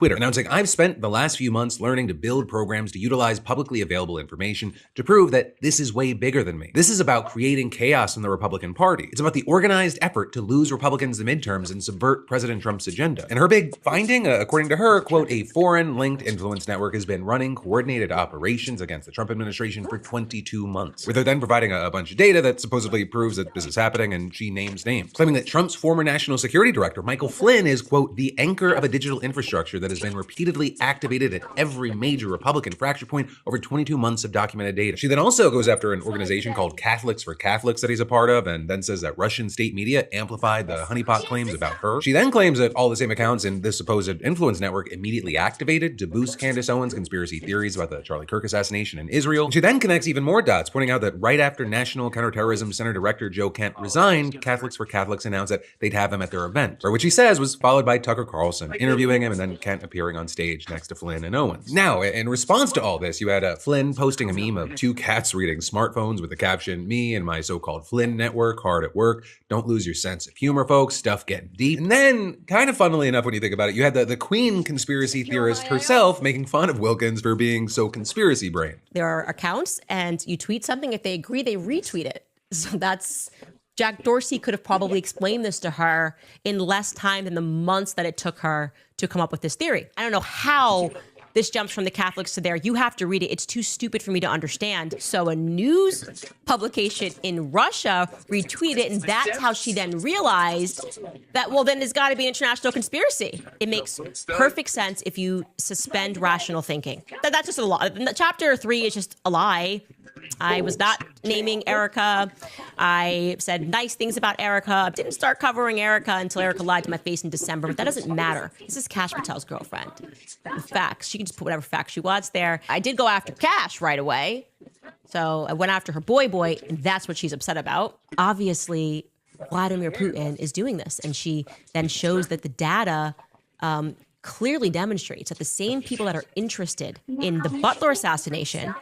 Twitter, announcing, "I've spent the last few months learning to build programs to utilize publicly available information to prove that this is way bigger than me. This is about creating chaos in the Republican Party. It's about the organized effort to lose Republicans the midterms and subvert President Trump's agenda." And her big finding, according to her, quote, "A foreign-linked influence network has been running coordinated operations against the Trump administration for 22 months. With her then providing a bunch of data that supposedly proves that this is happening, and she names names, claiming that Trump's former national security director, Michael Flynn, is, quote, "the anchor of a digital infrastructure that has been repeatedly activated at every major Republican fracture point over 22 months of documented data." She then also goes after an organization called Catholics for Catholics that he's a part of, and then says that Russian state media amplified the honeypot claims about her. She then claims that all the same accounts in this supposed influence network immediately activated to boost Candace Owens' conspiracy theories about the Charlie Kirk assassination in Israel. She then connects even more dots, pointing out that right after National Counterterrorism Center Director Joe Kent resigned, Catholics for Catholics announced that they'd have him at their event, for which he says was followed by Tucker Carlson interviewing him and then Kent appearing on stage next to Flynn and Owens. Now, in response to all this, you had Flynn posting a meme of two cats reading smartphones with the caption, "Me and my so-called Flynn network, hard at work. Don't lose your sense of humor, folks. Stuff getting deep." And then, kind of funnily enough when you think about it, you had the Queen conspiracy theorist herself making fun of Wilkins for being so conspiracy brained. There are accounts, and you tweet something. If they agree, they retweet it. So that's... Jack Dorsey could have probably explained this to her in less time than the months that it took her to come up with this theory. I don't know how this jumps from the Catholics to there. You have to read it. It's too stupid for me to understand. So a news publication in Russia retweeted it, and that's how she then realized that, well, then there's got to be an international conspiracy. It makes perfect sense if you suspend rational thinking. That's just a lie. Chapter 3 is just a lie. I was not naming Erica. I said nice things about Erica. Didn't start covering Erica until Erica lied to my face in December, but that doesn't matter. This is Kash Patel's girlfriend. The facts. She can just put whatever facts she wants there. I did go after Kash right away. So I went after her boy, and that's what she's upset about. Obviously, Vladimir Putin is doing this, and she then shows that the data clearly demonstrates that the same people that are interested in the Butler assassination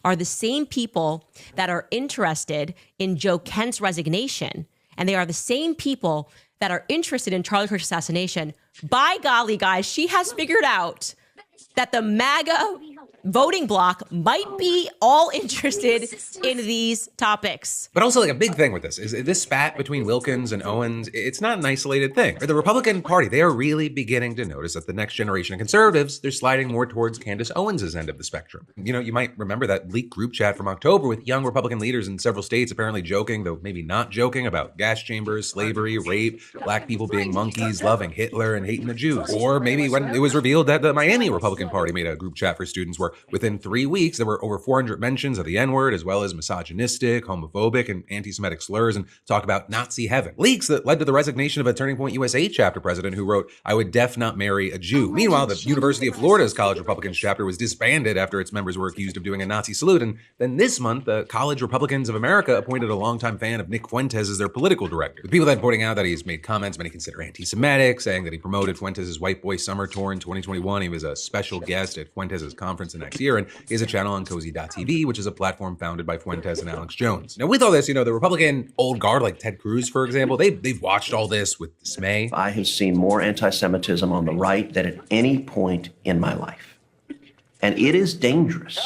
are the same people that are interested in Joe Kent's resignation. And they are the same people that are interested in Charlie Kirk's assassination. By golly, guys, she has figured out that the MAGA voting bloc might be all interested in these topics. But also, like, a big thing with this is this spat between Wilkins and Owens, it's not an isolated thing. The Republican Party, they are really beginning to notice that the next generation of conservatives, they're sliding more towards Candace Owens' end of the spectrum. You know, you might remember that leaked group chat from October with young Republican leaders in several states apparently joking, though maybe not joking, about gas chambers, slavery, rape, black people being monkeys, loving Hitler, and hating the Jews. Or maybe when it was revealed that the Miami Republican Party made a group chat for students where within 3 weeks, there were over 400 mentions of the N-word, as well as misogynistic, homophobic, and anti-Semitic slurs, and talk about Nazi heaven. Leaks that led to the resignation of a Turning Point USA chapter president who wrote, "I would def not marry a Jew." Meanwhile, the University of Florida's College Republicans chapter was disbanded after its members were accused of doing a Nazi salute. And then this month, the College Republicans of America appointed a longtime fan of Nick Fuentes as their political director. The people then pointing out that he's made comments many consider anti-Semitic, saying that he promoted Fuentes' White Boy Summer Tour in 2021. He was a special guest at Fuentes' conference the next year, and he has a channel on Cozy.tv, which is a platform founded by Fuentes and Alex Jones. Now, with all this, you know, the Republican old guard, like Ted Cruz, for example, they've watched all this with dismay. I have seen more anti-Semitism on the right than at any point in my life. And it is dangerous.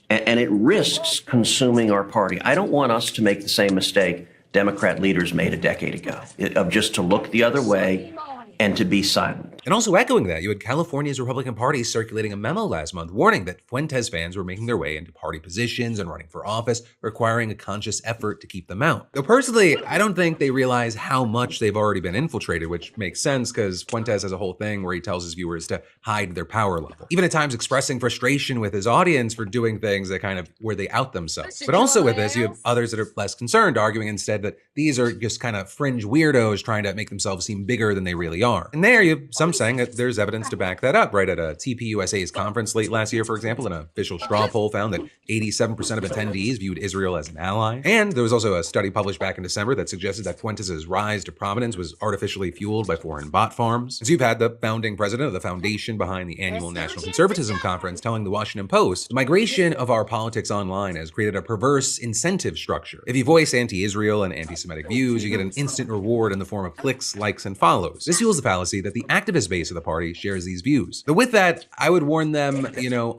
And it risks consuming our party. I don't want us to make the same mistake Democrat leaders made a decade ago, of just to look the other way and to be silent. And also echoing that, you had California's Republican Party circulating a memo last month warning that Fuentes fans were making their way into party positions and running for office, requiring a conscious effort to keep them out. Though personally, I don't think they realize how much they've already been infiltrated, which makes sense because Fuentes has a whole thing where he tells his viewers to hide their power level. Even at times expressing frustration with his audience for doing things that kind of where they out themselves. But also with this, you have others that are less concerned, arguing instead that these are just kind of fringe weirdos trying to make themselves seem bigger than they really are. And there you have some saying that there's evidence to back that up, right? At a TPUSA's conference late last year, for example, an official straw poll found that 87% of attendees viewed Israel as an ally. And there was also a study published back in December that suggested that Fuentes' rise to prominence was artificially fueled by foreign bot farms. So you've had the founding president of the foundation behind the annual National Conservatism Conference telling the Washington Post, "The migration of our politics online has created a perverse incentive structure. If you voice anti-Israel and anti-Semitic views, you get an instant reward in the form of clicks, likes, and follows. This fuels the fallacy that the activist supporters base of the party shares these views. But with that, I would warn them,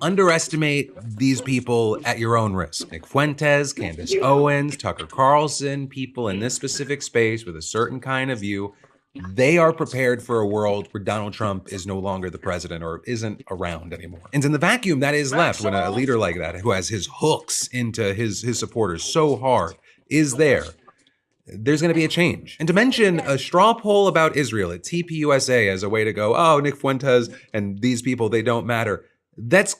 underestimate these people at your own risk. Nick Fuentes, Candace Owens, Tucker Carlson, people in this specific space with a certain kind of view, they are prepared for a world where Donald Trump is no longer the president or isn't around anymore. And in the vacuum that is left when a leader like that, who has his hooks into his supporters so hard, is there, there's going to be a change. And to mention a straw poll about Israel at TPUSA as a way to go, oh, Nick Fuentes and these people, they don't matter. That's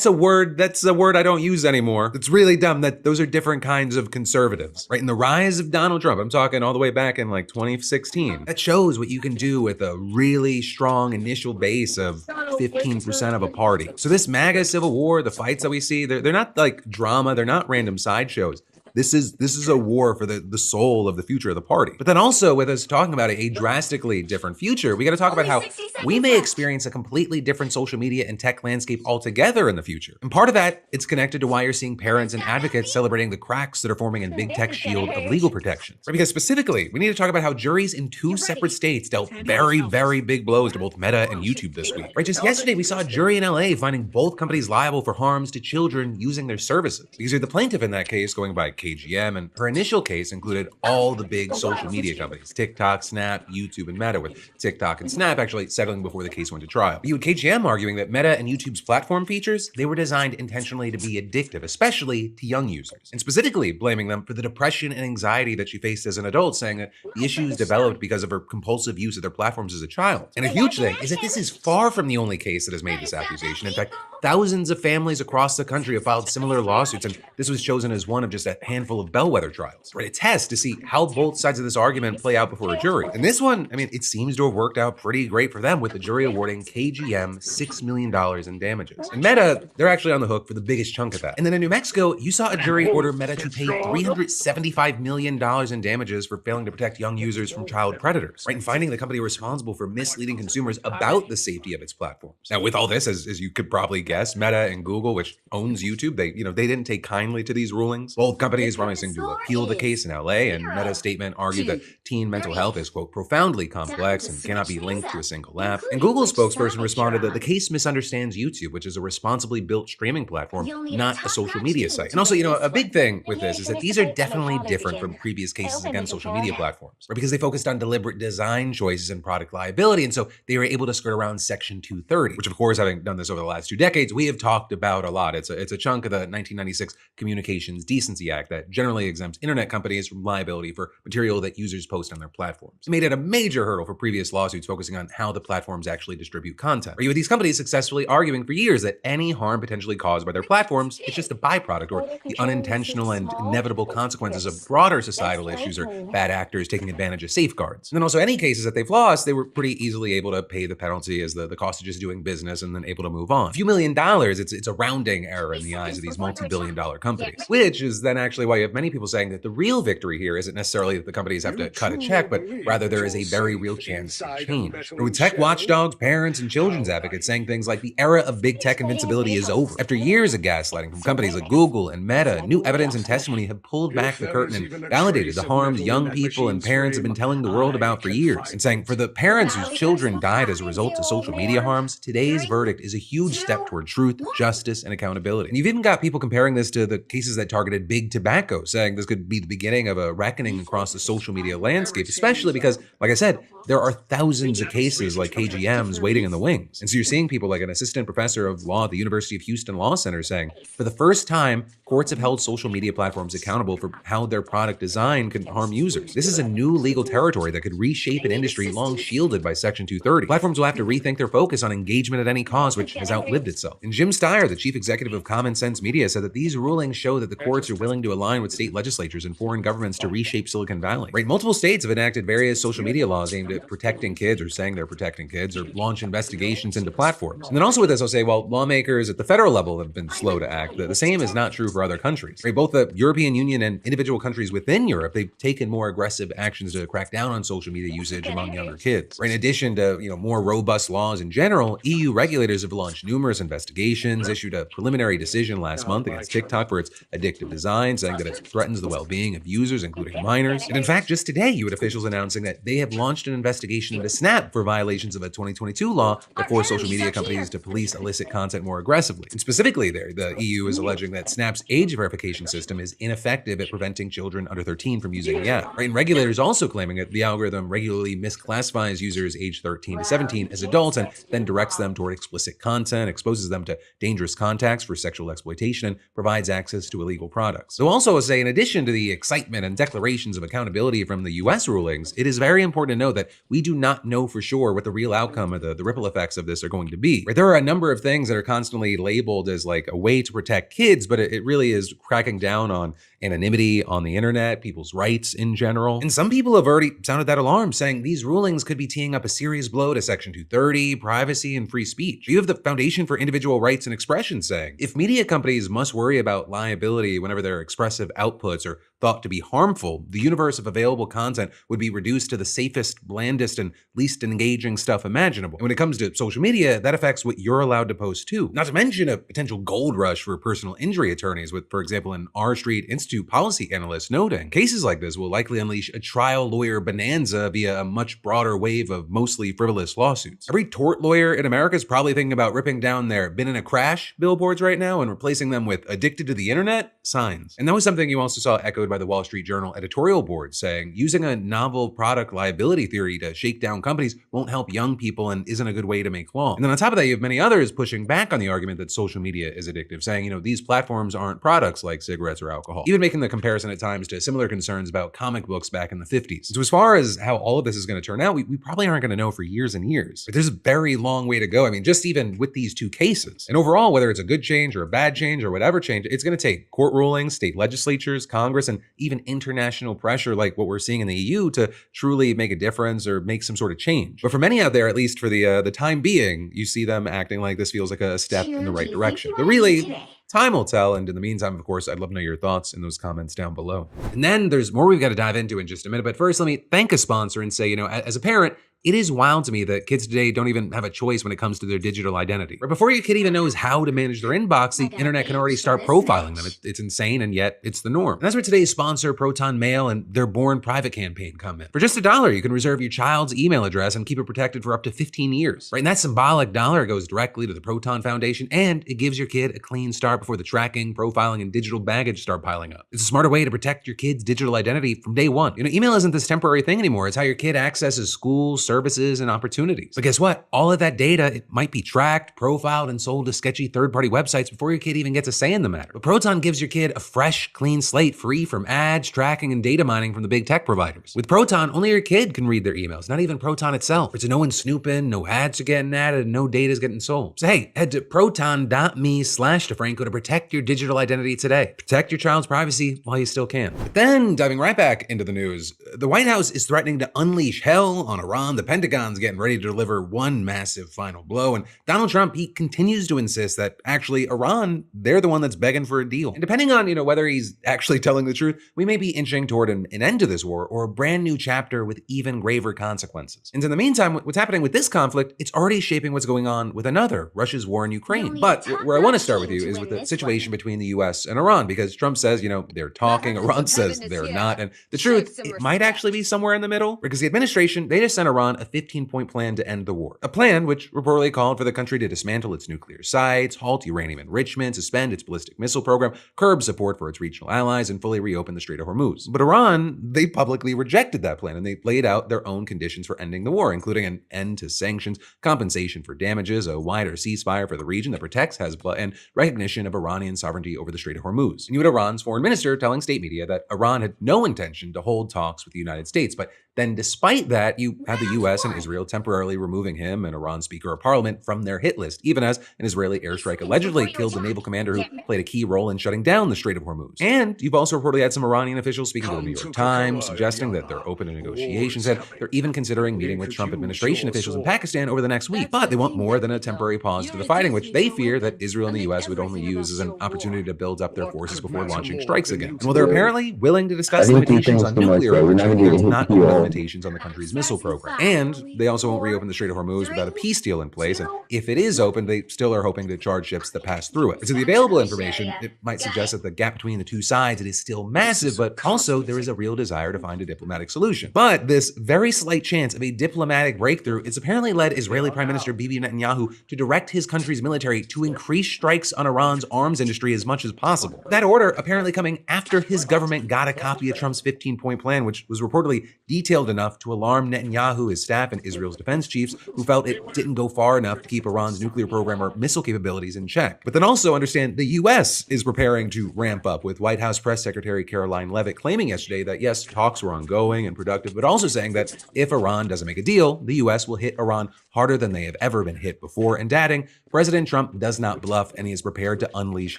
a word I don't use anymore. It's really dumb that those are different kinds of conservatives, right? And the rise of Donald Trump, I'm talking all the way back in like 2016, that shows what you can do with a really strong initial base of 15% of a party. So this MAGA civil war, the fights that we see, they're not like drama, they're not random sideshows. This is a war for the soul of the future of the party. But then also with us talking about a drastically different future, we got to talk about how we may experience a completely different social media and tech landscape altogether in the future. And part of that, it's connected to why you're seeing parents and advocates celebrating the cracks that are forming in big tech's shield of legal protections. Right? Because specifically, we need to talk about how juries in 2 separate states dealt very, very big blows to both Meta and YouTube this week. Right? Just yesterday, we saw a jury in LA finding both companies liable for harms to children using their services. Because you're the plaintiff in that case, going by KGM, and her initial case included all the big social media companies, TikTok, Snap, YouTube, and Meta, with TikTok and Snap actually settling before the case went to trial. You had KGM arguing that Meta and YouTube's platform features, they were designed intentionally to be addictive, especially to young users, and specifically blaming them for the depression and anxiety that she faced as an adult, saying that the issues developed because of her compulsive use of their platforms as a child. And a huge thing is that this is far from the only case that has made this accusation. In fact, thousands of families across the country have filed similar lawsuits, and this was chosen as one of just a handful of bellwether trials, right? A test to see how both sides of this argument play out before a jury. And this one, it seems to have worked out pretty great for them, with the jury awarding KGM $6 million in damages. And Meta, they're actually on the hook for the biggest chunk of that. And then in New Mexico, you saw a jury order Meta to pay $375 million in damages for failing to protect young users from child predators, right? And finding the company responsible for misleading consumers about the safety of its platforms. Now, with all this, as you could probably guess, Meta and Google, which owns YouTube, they didn't take kindly to these rulings. Both companies promising to appeal the case in LA, and Meta's statement argued that teen mental health is, quote, profoundly complex and cannot be linked to a single app. And Google's spokesperson responded that the case misunderstands YouTube, which is a responsibly built streaming platform, not a social media site. And also, a big thing with this is that these are definitely different from previous cases against social media platforms, right? Because they focused on deliberate design choices and product liability, and so they were able to skirt around Section 230, which, of course, having done this over the last 2 decades, we have talked about a lot. It's a chunk of the 1996 Communications Decency Act that generally exempts internet companies from liability for material that users post on their platforms. It made it a major hurdle for previous lawsuits focusing on how the platforms actually distribute content. Or you had these companies successfully arguing for years that any harm potentially caused by their platforms is just a byproduct or the unintentional and inevitable consequences of broader societal issues or bad actors taking advantage of safeguards. And then also any cases that they've lost, they were pretty easily able to pay the penalty as the cost of just doing business and then able to move on. A few $1 million, it's a rounding error in the eyes of these multi-billion-dollar companies, which is then actually why you have many people saying that the real victory here isn't necessarily that the companies have to cut a check, but rather there is a very real chance to change. Or with tech watchdogs, parents, and children's advocates saying things like the era of big tech invincibility is over. After years of gaslighting from companies like Google and Meta, new evidence and testimony have pulled back the curtain and validated the harms young people and parents have been telling the world about for years. And saying for the parents whose children died as a result of social media harms, today's verdict is a huge step toward truth, justice, and accountability. And you've even got people comparing this to the cases that targeted big tobacco, saying this could be the beginning of a reckoning across the social media landscape, especially because, like I said, there are thousands of cases like KGM's waiting in the wings. And so you're seeing people like an assistant professor of law at the University of Houston Law Center saying, for the first time, courts have held social media platforms accountable for how their product design can harm users. This is a new legal territory that could reshape an industry long shielded by Section 230. Platforms will have to rethink their focus on engagement at any cost, which has outlived itself. And Jim Steyer, the chief executive of Common Sense Media, said that these rulings show that the courts are willing to align with state legislatures and foreign governments to reshape Silicon Valley. Right? Multiple states have enacted various social media laws aimed at protecting kids, or saying they're protecting kids, or launch investigations into platforms. And then also with this, I'll say, well, lawmakers at the federal level have been slow to act. The same is not true for other countries. Right? Both the European Union and individual countries within Europe, they've taken more aggressive actions to crack down on social media usage among younger kids. Right? In addition to more robust laws in general, EU regulators have launched numerous investigations, issued a preliminary decision last month against TikTok for its addictive designs, saying that it threatens the well-being of users, including minors. And in fact, just today, you had officials announcing that they have launched an investigation into Snap for violations of a 2022 law that forced social media companies to police illicit content more aggressively. And specifically there, the EU is alleging that Snap's age verification system is ineffective at preventing children under 13 from using the app. Right? And regulators also claiming that the algorithm regularly misclassifies users aged 13 to 17 as adults and then directs them toward explicit content, exposes them to dangerous contacts for sexual exploitation, and provides access to illegal products. So also say, in addition to the excitement and declarations of accountability from the US rulings, it is very important to note that we do not know for sure what the real outcome of the ripple effects of this are going to be. Right? There are a number of things that are constantly labeled as like a way to protect kids, but it really is cracking down on anonymity on the internet, people's rights in general. And some people have already sounded that alarm, saying these rulings could be teeing up a serious blow to Section 230, privacy, and free speech. You have the Foundation for Individual Rights and Expression saying, if media companies must worry about liability whenever their expressive outputs are thought to be harmful, the universe of available content would be reduced to the safest, blandest, and least engaging stuff imaginable. And when it comes to social media, that affects what you're allowed to post too. Not to mention a potential gold rush for personal injury attorneys with, for example, an R Street Institute policy analyst noting, cases like this will likely unleash a trial lawyer bonanza via a much broader wave of mostly frivolous lawsuits. Every tort lawyer in America is probably thinking about ripping down their "been in a crash" billboards right now and replacing them with "addicted to the internet" signs. And that was something you also saw echoed by the Wall Street Journal editorial board, saying using a novel product liability theory to shake down companies won't help young people and isn't a good way to make law. And then on top of that, you have many others pushing back on the argument that social media is addictive, saying, these platforms aren't products like cigarettes or alcohol, even making the comparison at times to similar concerns about comic books back in the 50s. So as far as how all of this is going to turn out, we probably aren't going to know for years and years. But there's a very long way to go. I mean, just even with these two cases. And overall, whether it's a good change or a bad change or whatever change, it's going to take court rulings, state legislatures, Congress, and even international pressure like what we're seeing in the EU to truly make a difference or make some sort of change. But for many out there, at least for the time being, you see them acting like this feels like a step in the right direction. But really, time will tell, and in the meantime, of course, I'd love to know your thoughts in those comments down below. And then there's more we've got to dive into in just a minute, but first let me thank a sponsor and say, as a parent, it is wild to me that kids today don't even have a choice when it comes to their digital identity. Right before your kid even knows how to manage their inbox, the internet can already start profiling them. It's insane, and yet it's the norm. And that's where today's sponsor, Proton Mail, and their Born Private campaign come in. For just $1, you can reserve your child's email address and keep it protected for up to 15 years. Right, and that symbolic dollar goes directly to the Proton Foundation, and it gives your kid a clean start before the tracking, profiling, and digital baggage start piling up. It's a smarter way to protect your kid's digital identity from day one. Email isn't this temporary thing anymore. It's how your kid accesses schools, services, and opportunities. But guess what? All of that data, it might be tracked, profiled, and sold to sketchy third-party websites before your kid even gets a say in the matter. But Proton gives your kid a fresh, clean slate free from ads, tracking, and data mining from the big tech providers. With Proton, only your kid can read their emails, not even Proton itself. So no one's snooping, no ads are getting added, and no data's getting sold. So hey, head to proton.me/DeFranco to protect your digital identity today. Protect your child's privacy while you still can. But then, diving right back into the news, the White House is threatening to unleash hell on Iran. The Pentagon's getting ready to deliver one massive final blow. And Donald Trump, he continues to insist that actually Iran, they're the one that's begging for a deal. And depending on, whether he's actually telling the truth, we may be inching toward an end to this war or a brand new chapter with even graver consequences. And in the meantime, what's happening with this conflict, it's already shaping what's going on with another, Russia's war in Ukraine. But where I want to start with you is with the situation between the US and Iran, because Trump says, they're talking, Iran says they're not. And the truth, it might actually be somewhere in the middle, because the administration, they just sent Iran a 15-point plan to end the war. A plan which reportedly called for the country to dismantle its nuclear sites, halt uranium enrichment, suspend its ballistic missile program, curb support for its regional allies, and fully reopen the Strait of Hormuz. But Iran, they publicly rejected that plan, and they laid out their own conditions for ending the war, including an end to sanctions, compensation for damages, a wider ceasefire for the region that protects Hezbollah, and recognition of Iranian sovereignty over the Strait of Hormuz. And you had Iran's foreign minister telling state media that Iran had no intention to hold talks with the United States, but then despite that, you had the US and Israel temporarily removing him and Iran's Speaker of Parliament from their hit list, even as an Israeli airstrike allegedly killed the naval commander who played a key role in shutting down the Strait of Hormuz. And you've also reportedly had some Iranian officials speaking to the New York Times, suggesting that they're open to negotiations, and they're even considering meeting with Trump administration officials in Pakistan over the next week. But they want more than a temporary pause to the fighting, which they fear that Israel and the US would only use as an opportunity to build up their forces before launching strikes again. And while they're apparently willing to discuss limitations on nuclear, there's not limitations on the country's missile program. And they also won't reopen the Strait of Hormuz without a peace deal in place. And if it is open, they still are hoping to charge ships that pass through it. So the available information, it might suggest that the gap between the two sides, it is still massive, but also there is a real desire to find a diplomatic solution. But this very slight chance of a diplomatic breakthrough, it's apparently led Israeli Prime Minister Bibi Netanyahu to direct his country's military to increase strikes on Iran's arms industry as much as possible. That order apparently coming after his government got a copy of Trump's 15-point plan, which was reportedly detailed enough to alarm Netanyahu, his staff, and Israel's defense chiefs, who felt it didn't go far enough to keep Iran's nuclear program or missile capabilities in check. But then also understand the U.S. is preparing to ramp up, with White House Press Secretary Caroline Leavitt claiming yesterday that yes, talks were ongoing and productive, but also saying that if Iran doesn't make a deal, the U.S. will hit Iran harder than they have ever been hit before, and adding, President Trump does not bluff and he is prepared to unleash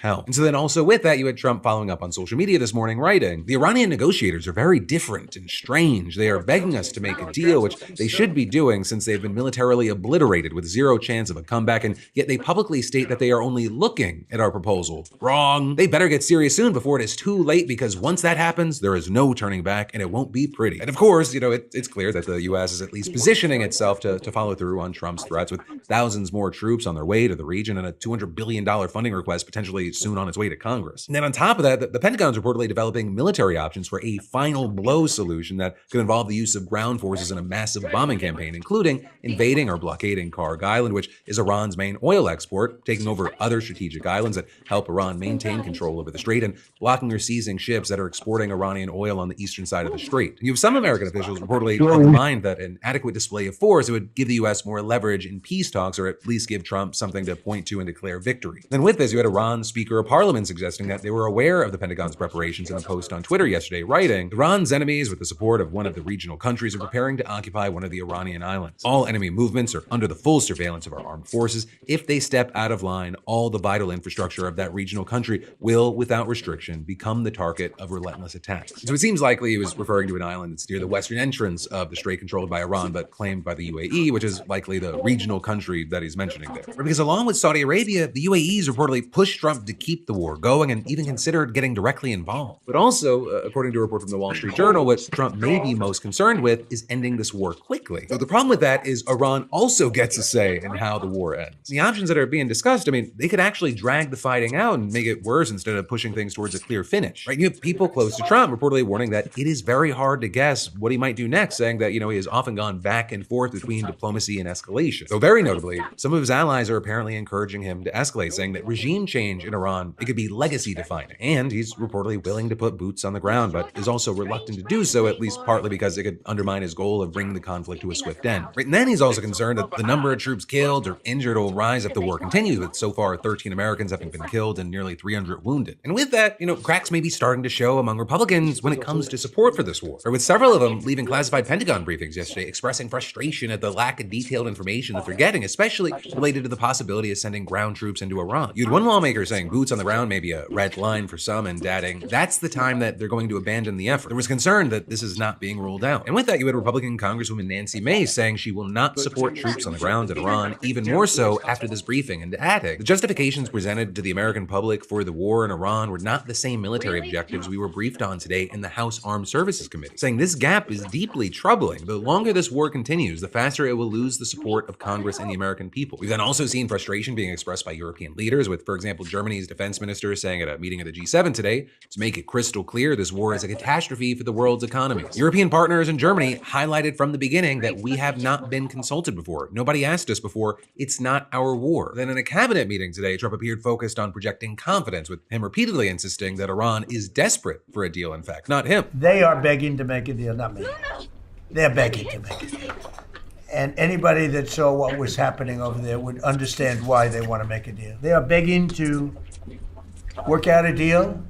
hell. And so then also with that, you had Trump following up on social media this morning writing, the Iranian negotiators are very different and strange. They are begging us to make a deal, which they should be doing since they've been militarily obliterated with zero chance of a comeback, and yet they publicly state that they are only looking at our proposal. Wrong. They better get serious soon before it is too late, because once that happens, there is no turning back and it won't be pretty. And of course, it's clear that the U.S. is at least positioning itself to follow through on Trump's threats, with thousands more troops on their way to the region and a $200 billion funding request potentially soon on its way to Congress. And then on top of that, the Pentagon's reportedly developing military options for a final blow solution that could involve the use of ground forces in a massive bombing campaign, including invading or blockading Karg Island, which is Iran's main oil export, taking over other strategic islands that help Iran maintain control over the strait, and blocking or seizing ships that are exporting Iranian oil on the eastern side of the strait. You have some American officials reportedly of the mind that an adequate display of force would give the U.S. more leverage in peace talks, or at least give Trump something to point to and declare victory. Then with this, you had Iran's Speaker of Parliament suggesting that they were aware of the Pentagon's preparations in a post on Twitter yesterday, writing, Iran's enemies, with the support of one of the regional countries, are preparing to occupy one of the Iranian islands. All enemy movements are under the full surveillance of our armed forces. If they step out of line, all the vital infrastructure of that regional country will, without restriction, become the target of relentless attacks. So it seems likely he was referring to an island that's near the western entrance of the strait controlled by Iran, but claimed by the UAE, which is likely the regional country that he's mentioning there. Because along with Saudi Arabia, the UAE's reportedly pushed Trump to keep the war going and even considered getting directly involved. But also, according to a report from the Wall Street Journal, what Trump may be most concerned with is ending this war quickly. So the problem with that is Iran also gets a say in how the war ends. The options that are being discussed, they could actually drag the fighting out and make it worse instead of pushing things towards a clear finish. Right? You have people close to Trump reportedly warning that it is very hard to guess what he might do next, saying that, he has often gone back and forth between diplomacy and escalation. So very notably, some of his allies are apparently encouraging him to escalate, saying that regime change in Iran, it could be legacy defining. And he's reportedly willing to put boots on the ground, but is also reluctant to do so, at least partly because it could undermine his goal of bringing the conflict to a swift end. Right? And then he's also concerned that the number of troops killed or injured will rise if the war continues, with so far 13 Americans having been killed and nearly 300 wounded. And with that, cracks may be starting to show among Republicans when it comes to support for this war, or with several of them leaving classified Pentagon briefings yesterday expressing frustration at the lack of detailed information that they're getting, especially related to the possibility of sending ground troops into Iran. You had one lawmaker saying boots on the ground may be a red line for some, and adding, that's the time that they're going to abandon the effort. There was concern that this is not being ruled out. And with that, you had Republican Congresswoman Nancy Mace saying she will not support troops on the ground in Iran, even more so after this briefing, and adding, the justifications presented to the American public for the war in Iran were not the same military objectives we were briefed on today in the House Armed Services Committee, saying this gap is deeply troubling. The longer this war continues, the faster it will lose the support of Congress and the American people. We've then also seen frustration being expressed by European leaders, with, for example, Germany's defense minister saying at a meeting of the G7 today, to make it crystal clear, this war is a catastrophe for the world's economies. European partners in Germany highlighted from the beginning that we have not been consulted before. Nobody asked us before. It's not our war. Then in a cabinet meeting today, Trump appeared focused on projecting confidence, with him repeatedly insisting that Iran is desperate for a deal, in fact, not him. They are begging to make a deal, not me. They're begging to make a deal. And anybody that saw what was happening over there would understand why they want to make a deal. They are begging to work out a deal.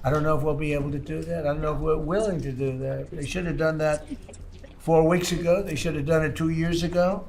I don't know if we'll be able to do that. I don't know if we're willing to do that. They should have done that 4 weeks ago. They should have done it 2 years ago.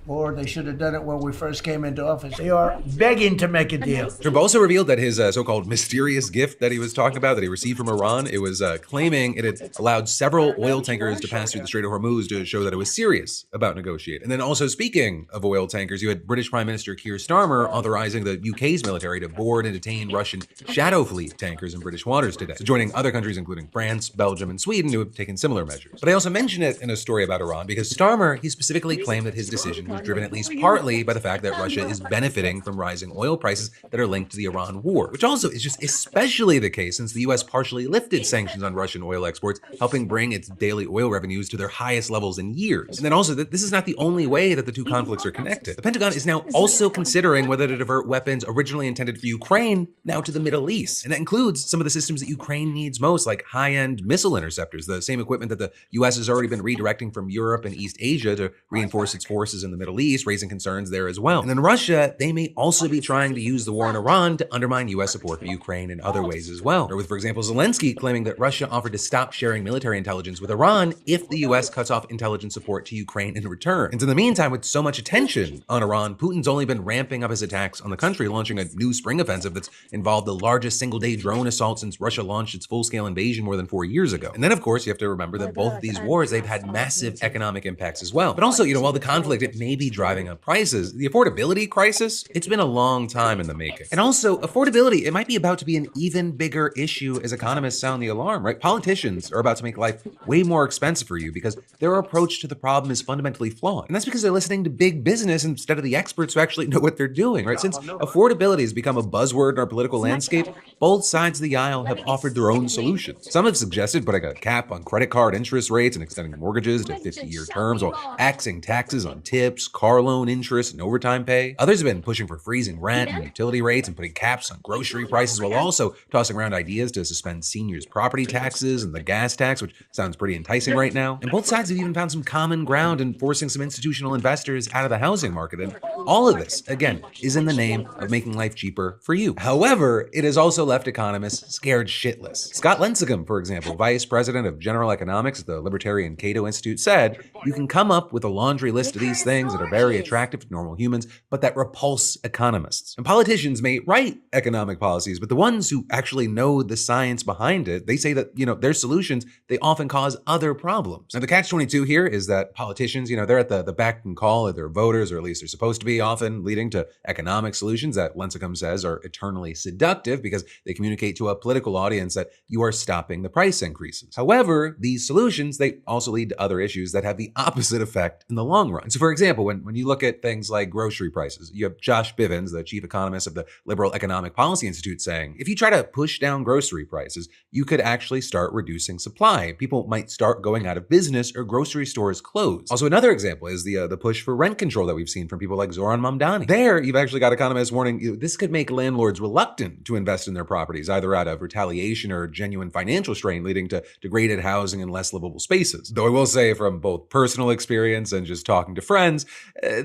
or they should have done it when we first came into office. They are begging to make a deal. Trump also revealed that his so-called mysterious gift that he was talking about that he received from Iran, it was claiming it had allowed several oil tankers to pass through the Strait of Hormuz to show that it was serious about negotiating. And then also speaking of oil tankers, you had British Prime Minister Keir Starmer authorizing the UK's military to board and detain Russian Shadow Fleet tankers in British waters today, so joining other countries including France, Belgium, and Sweden who have taken similar measures. But I also mention it in a story about Iran because Starmer, he specifically claimed that his decision was driven at least partly by the fact that Russia is benefiting from rising oil prices that are linked to the Iran war, which also is just especially the case since the US partially lifted sanctions on Russian oil exports, helping bring its daily oil revenues to their highest levels in years. And then also that this is not the only way that the two conflicts are connected. The Pentagon is now also considering whether to divert weapons originally intended for Ukraine now to the Middle East. And that includes some of the systems that Ukraine needs most, like high-end missile interceptors, the same equipment that the US has already been redirecting from Europe and East Asia to reinforce its forces in the Middle East, raising concerns there as well. And then Russia, they may also be trying to use the war in Iran to undermine US support for Ukraine in other ways as well. Or with, for example, Zelensky claiming that Russia offered to stop sharing military intelligence with Iran if the US cuts off intelligence support to Ukraine in return. And in the meantime, with so much attention on Iran, Putin's only been ramping up his attacks on the country, launching a new spring offensive that's involved the largest single-day drone assault since Russia launched its full-scale invasion more than 4 years ago. And then, of course, you have to remember that both of these wars, they've had massive economic impacts as well. But also, while the conflict, it may be driving up prices, the affordability crisis, it's been a long time in the making. And also, affordability, it might be about to be an even bigger issue as economists sound the alarm, right? Politicians are about to make life way more expensive for you because their approach to the problem is fundamentally flawed. And that's because they're listening to big business instead of the experts who actually know what they're doing, right? Since affordability has become a buzzword in our political landscape, both sides of the aisle have offered their own solutions. Some have suggested putting a cap on credit card interest rates and extending mortgages to 50-year terms while axing taxes on tips, car loan interest, and overtime pay. Others have been pushing for freezing rent and utility rates and putting caps on grocery prices while also tossing around ideas to suspend seniors' property taxes and the gas tax, which sounds pretty enticing right now. And both sides have even found some common ground in forcing some institutional investors out of the housing market. And all of this, again, is in the name of making life cheaper for you. However, it has also left economists scared shitless. Scott Lincicome, for example, vice president of general economics at the Libertarian Cato Institute, said, "You can come up with a laundry list of these things that are very attractive to normal humans, but that repulse economists." And politicians may write economic policies, but the ones who actually know the science behind it, they say that, their solutions, they often cause other problems. Now, the catch-22 here is that politicians, they're at the beck and call of their voters, or at least they're supposed to be, often leading to economic solutions that Lincicome says are eternally seductive because they communicate to a political audience that you are stopping the price increases. However, these solutions, they also lead to other issues that have the opposite effect in the long run. So for example, when you look at things like grocery prices, you have Josh Bivens, the chief economist of the Liberal Economic Policy Institute, saying, if you try to push down grocery prices, you could actually start reducing supply. People might start going out of business or grocery stores close. Also, another example is the push for rent control that we've seen from people like Zoran Mamdani. There, you've actually got economists warning this could make landlords reluctant to invest in their properties, either out of retaliation or genuine financial strain, leading to degraded housing and less livable spaces. Though I will say from both personal experience and just talking to friends,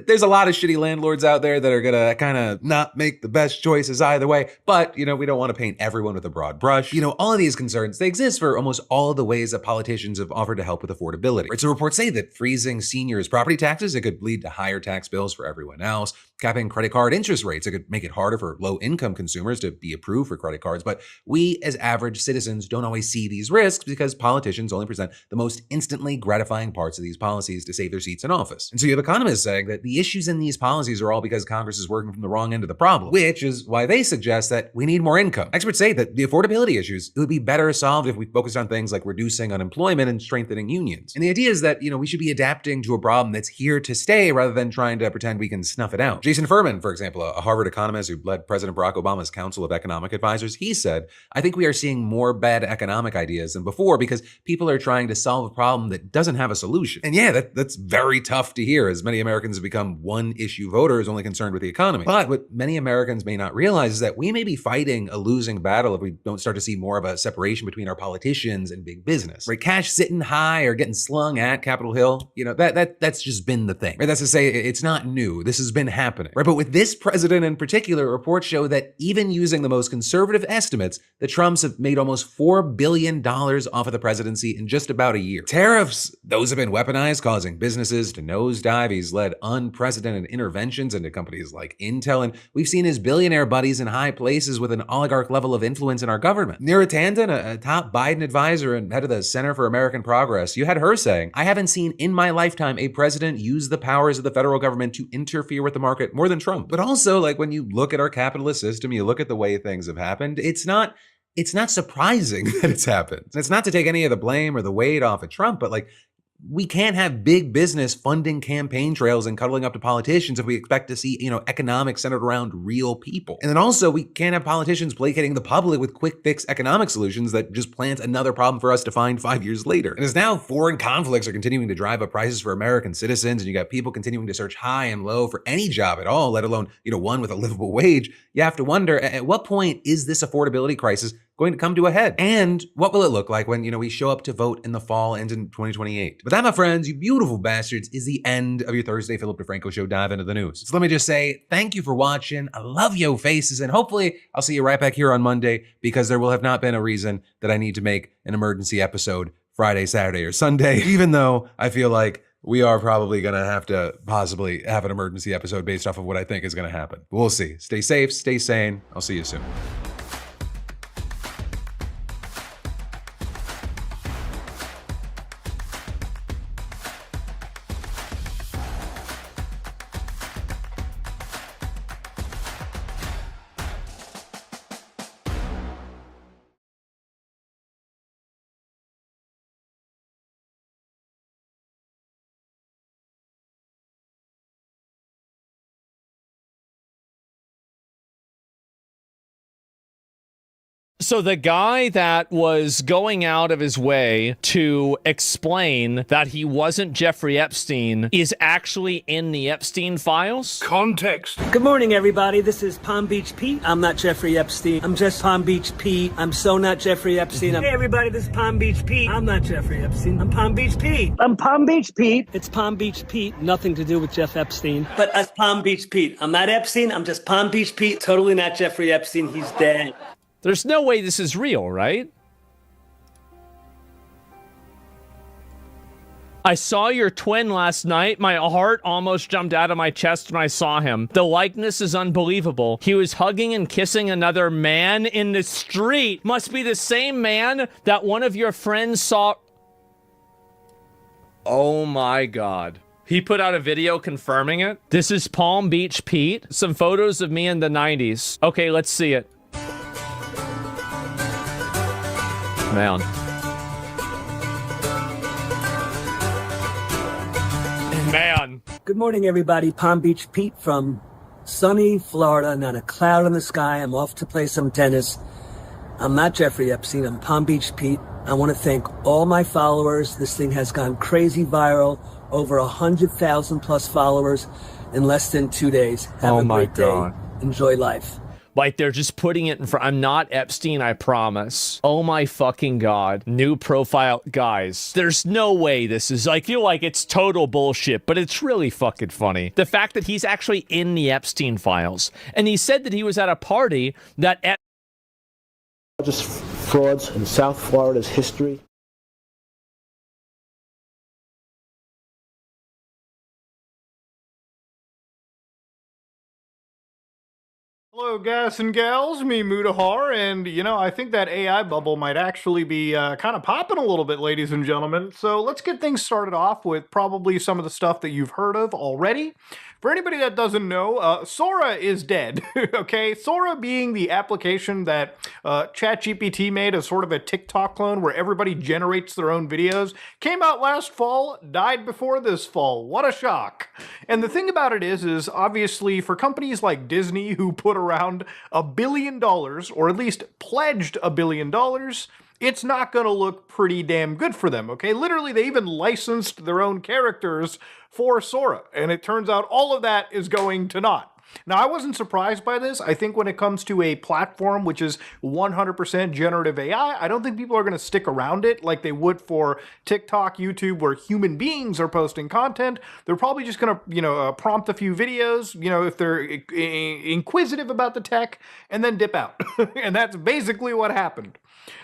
there's a lot of shitty landlords out there that are gonna kind of not make the best choices either way. But, we don't want to paint everyone with a broad brush. All of these concerns, they exist for almost all of the ways that politicians have offered to help with affordability. Right? So reports say that freezing seniors' property taxes, it could lead to higher tax bills for everyone else. Capping credit card interest rates, it could make it harder for low-income consumers to be approved for credit cards. But we, as average citizens, don't always see these risks because politicians only present the most instantly gratifying parts of these policies to save their seats in office. And so you have economists saying that the issues in these policies are all because Congress is working from the wrong end of the problem, which is why they suggest that we need more income. Experts say that the affordability issues, it would be better solved if we focused on things like reducing unemployment and strengthening unions. And the idea is that, we should be adapting to a problem that's here to stay rather than trying to pretend we can snuff it out. Jason Furman, for example, a Harvard economist who led President Barack Obama's Council of Economic Advisors, he said, "I think we are seeing more bad economic ideas than before because people are trying to solve a problem that doesn't have a solution." And yeah, that's very tough to hear, as many Americans have become one-issue voters only concerned with the economy. But what many Americans may not realize is that we may be fighting a losing battle if we don't start to see more of a separation between our politicians and big business. Right? Cash sitting high or getting slung at Capitol Hill, that's just been the thing. Right? That's to say, it's not new. This has been happening happening, right? But with this president in particular, reports show that even using the most conservative estimates, the Trumps have made almost $4 billion off of the presidency in just about a year. Tariffs, those have been weaponized, causing businesses to nosedive. He's led unprecedented interventions into companies like Intel, and we've seen his billionaire buddies in high places with an oligarch level of influence in our government. Neera Tanden, a top Biden advisor and head of the Center for American Progress, you had her saying, "I haven't seen in my lifetime a president use the powers of the federal government to interfere with the market more than Trump." But also, like, when you look at our capitalist system, you look at the way things have happened, it's not surprising that it's happened. It's not to take any of the blame or the weight off of Trump, but like, we can't have big business funding campaign trails and cuddling up to politicians if we expect to see, economics centered around real people. And then also, we can't have politicians placating the public with quick fix economic solutions that just plant another problem for us to find 5 years later. And as now foreign conflicts are continuing to drive up prices for American citizens, and you got people continuing to search high and low for any job at all, let alone, one with a livable wage, you have to wonder, at what point is this affordability crisis going to come to a head? And what will it look like when, we show up to vote in the fall and in 2028? But that, my friends, you beautiful bastards, is the end of your Thursday Philip DeFranco show dive into the news. So let me just say thank you for watching. I love yo faces, and hopefully I'll see you right back here on Monday, because there will have not been a reason that I need to make an emergency episode Friday, Saturday, or Sunday, even though I feel like we are probably going to have to possibly have an emergency episode based off of what I think is going to happen. We'll see. Stay safe, stay sane. I'll see you soon. So the guy that was going out of his way to explain that he wasn't Jeffrey Epstein is actually in the Epstein files? Context. Good morning, everybody. This is Palm Beach Pete. I'm not Jeffrey Epstein. I'm just Palm Beach Pete. I'm so not Jeffrey Epstein. Hey, everybody. This is Palm Beach Pete. I'm not Jeffrey Epstein. I'm Palm Beach Pete. I'm Palm Beach Pete. It's Palm Beach Pete. Nothing to do with Jeff Epstein. But as Palm Beach Pete. I'm not Epstein. I'm just Palm Beach Pete. Totally not Jeffrey Epstein. He's dead. There's no way this is real, right? I saw your twin last night. My heart almost jumped out of my chest when I saw him. The likeness is unbelievable. He was hugging and kissing another man in the street. Must be the same man that one of your friends saw. Oh my God. He put out a video confirming it. This is Palm Beach Pete. Some photos of me in the 90s. Okay, let's see it. Man. Man. Good morning, everybody. Palm Beach Pete from sunny Florida. Not a cloud in the sky. I'm off to play some tennis. I'm not Jeffrey Epstein. I'm Palm Beach Pete. I want to thank all my followers. This thing has gone crazy viral. Over 100,000 plus followers in less than 2 days. Have a great day. Enjoy life. Like, they're just putting it in front. I'm not Epstein, I promise. Oh my fucking God. New profile. Guys, there's no way this is, I feel like it's total bullshit, but it's really fucking funny. The fact that he's actually in the Epstein files. And he said that he was at a party that Largest frauds in South Florida's history. Hello, guys and gals, me Mutahar, and I think that AI bubble might actually be kind of popping a little bit, ladies and gentlemen. So let's get things started off with probably some of the stuff that you've heard of already. For anybody that doesn't know, Sora is dead, okay? Sora being the application that ChatGPT made as sort of a TikTok clone where everybody generates their own videos, came out last fall, died before this fall. What a shock. And the thing about it is obviously for companies like Disney who put around $1 billion, or at least pledged $1 billion, it's not going to look pretty damn good for them, okay? Literally, they even licensed their own characters for Sora, and it turns out all of that is going to naught. Now, I wasn't surprised by this. I think when it comes to a platform which is 100% generative AI, I don't think people are going to stick around it like they would for TikTok, YouTube, where human beings are posting content. They're probably just going to, prompt a few videos, if they're inquisitive about the tech, and then dip out. And that's basically what happened.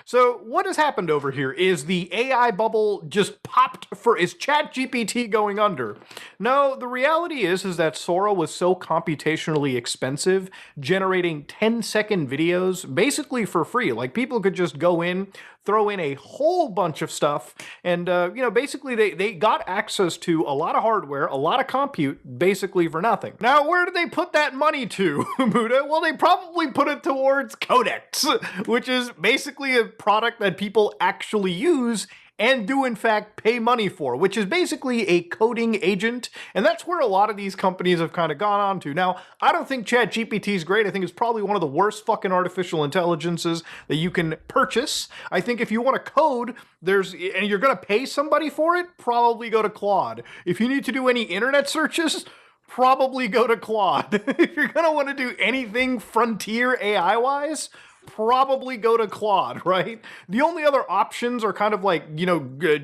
So what has happened over here? Is the AI bubble just popped is ChatGPT going under? No, the reality is that Sora was so computationally expensive, generating 10-second videos basically for free. Like people could just go in, throw in a whole bunch of stuff, and basically they got access to a lot of hardware, a lot of compute, basically for nothing. Now, where did they put that money to, Muda? Well, they probably put it towards Codex, which is basically a product that people actually use and do in fact pay money for, which is basically a coding agent, and that's where a lot of these companies have kind of gone on to. Now, I don't think ChatGPT is great. I think it's probably one of the worst fucking artificial intelligences that you can purchase. I think if you want to code, and you're going to pay somebody for it, probably go to Claude. If you need to do any internet searches, probably go to Claude. If you're going to want to do anything frontier AI-wise, probably go to Claude, right? The only other options are kind of like,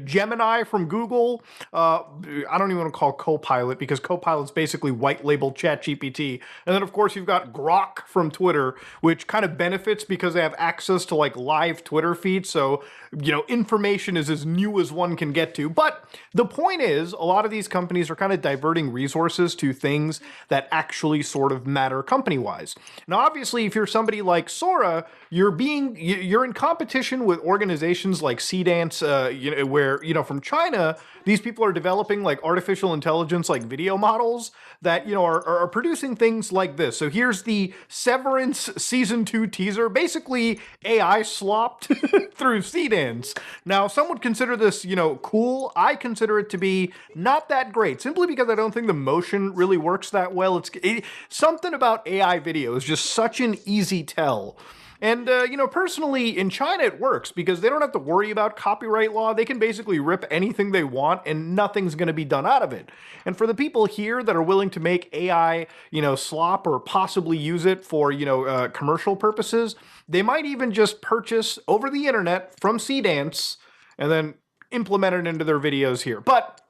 Gemini from Google. I don't even want to call Copilot because Copilot's basically white labeled ChatGPT. And then, of course, you've got Grok from Twitter, which kind of benefits because they have access to like live Twitter feeds. So, information is as new as one can get to. But the point is, a lot of these companies are kind of diverting resources to things that actually sort of matter company-wise. Now, obviously, if you're somebody like Sora, you're in competition with organizations like Seedance, where, from China, these people are developing like artificial intelligence, like video models that, are producing things like this. So here's the Severance Season 2 teaser, basically AI slopped through Seedance. Now, some would consider this, cool. I consider it to be not that great, simply because I don't think the motion really works that well. Something about AI video is just such an easy tell. And, personally, in China it works because they don't have to worry about copyright law. They can basically rip anything they want and nothing's going to be done out of it. And for the people here that are willing to make AI, slop or possibly use it for, commercial purposes, they might even just purchase over the internet from Seedance and then implement it into their videos here. But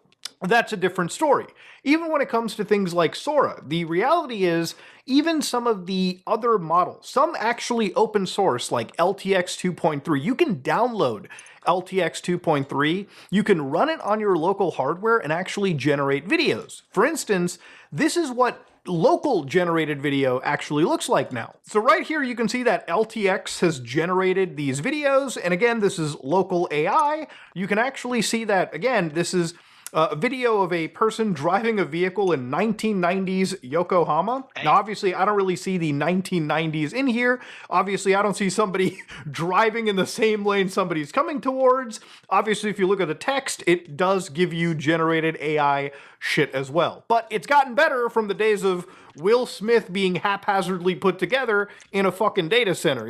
that's a different story. Even when it comes to things like Sora, the reality is even some of the other models, some actually open source like LTX 2.3, you can download LTX 2.3, you can run it on your local hardware and actually generate videos. For instance, this is what local generated video actually looks like now. So right here you can see that LTX has generated these videos, and again, this is local AI. You can actually see that, again, this is a video of a person driving a vehicle in 1990s Yokohama. Now, obviously, I don't really see the 1990s in here. Obviously, I don't see somebody driving in the same lane somebody's coming towards. Obviously, if you look at the text, it does give you generated AI shit as well. But it's gotten better from the days of Will Smith being haphazardly put together in a fucking data center,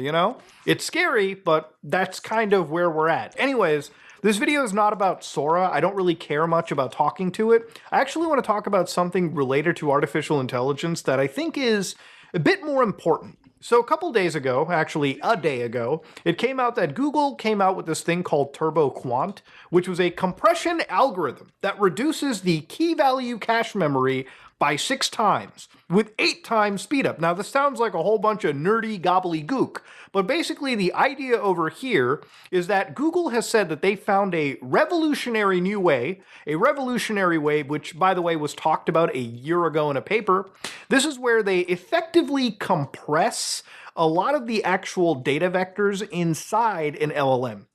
It's scary, but that's kind of where we're at. Anyways, this video is not about Sora. I don't really care much about talking to it. I actually want to talk about something related to artificial intelligence that I think is a bit more important. So a couple days ago, actually a day ago, it came out that Google came out with this thing called TurboQuant, which was a compression algorithm that reduces the key value cache memory by 6 times, with 8 times speed up. Now, this sounds like a whole bunch of nerdy gobbledygook, but basically the idea over here is that Google has said that they found a revolutionary way, which, by the way, was talked about a year ago in a paper. This is where they effectively compress a lot of the actual data vectors inside an LLM.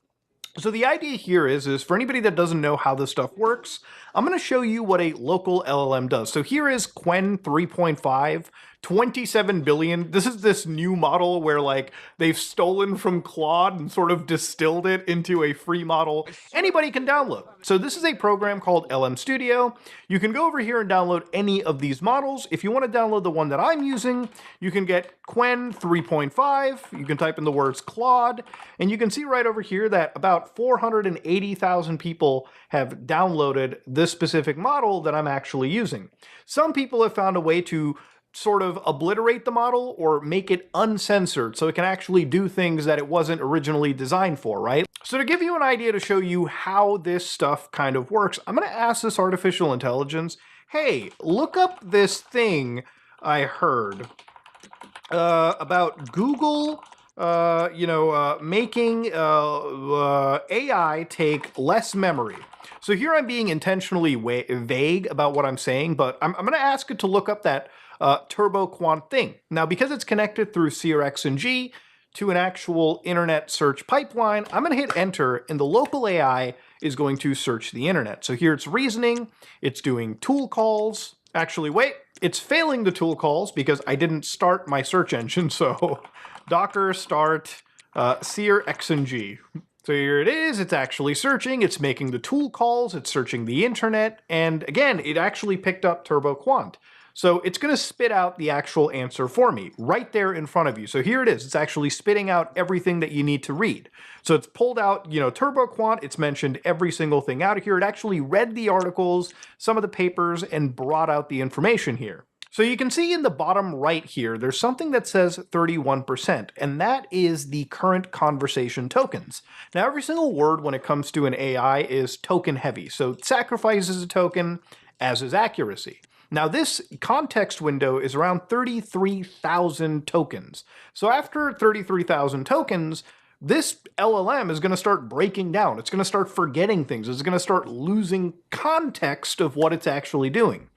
So the idea here is for anybody that doesn't know how this stuff works, I'm going to show you what a local LLM does. So here is Qwen 3.5, 27 billion. This is this new model where like they've stolen from Claude and sort of distilled it into a free model anybody can download. So this is a program called LM Studio. You can go over here and download any of these models. If you want to download the one that I'm using, you can get Qwen 3.5. You can type in the words Claude, and you can see right over here that about 480,000 people have downloaded this specific model that I'm actually using. Some people have found a way to sort of obliterate the model or make it uncensored so it can actually do things that it wasn't originally designed for, right? So to give you an idea to show you how this stuff kind of works, I'm going to ask this artificial intelligence, hey, look up this thing I heard about Google making AI take less memory. So here I'm being intentionally vague about what I'm saying, but I'm going to ask it to look up that TurboQuant thing. Now, because it's connected through CRXNG to an actual internet search pipeline, I'm going to hit enter, and the local AI is going to search the internet. So here it's reasoning, it's doing tool calls. Actually, wait, it's failing the tool calls because I didn't start my search engine, so Docker start CRXNG. So here it is, it's actually searching, it's making the tool calls, it's searching the internet, and again, it actually picked up TurboQuant. So it's going to spit out the actual answer for me right there in front of you. So here it is. It's actually spitting out everything that you need to read. So it's pulled out, TurboQuant. It's mentioned every single thing out of here. It actually read the articles, some of the papers, and brought out the information here. So you can see in the bottom right here, there's something that says 31%, and that is the current conversation tokens. Now, every single word when it comes to an AI is token heavy. So sacrifice is a token, as is accuracy. Now, this context window is around 33,000 tokens. So after 33,000 tokens, this LLM is going to start breaking down. It's going to start forgetting things. It's going to start losing context of what it's actually doing.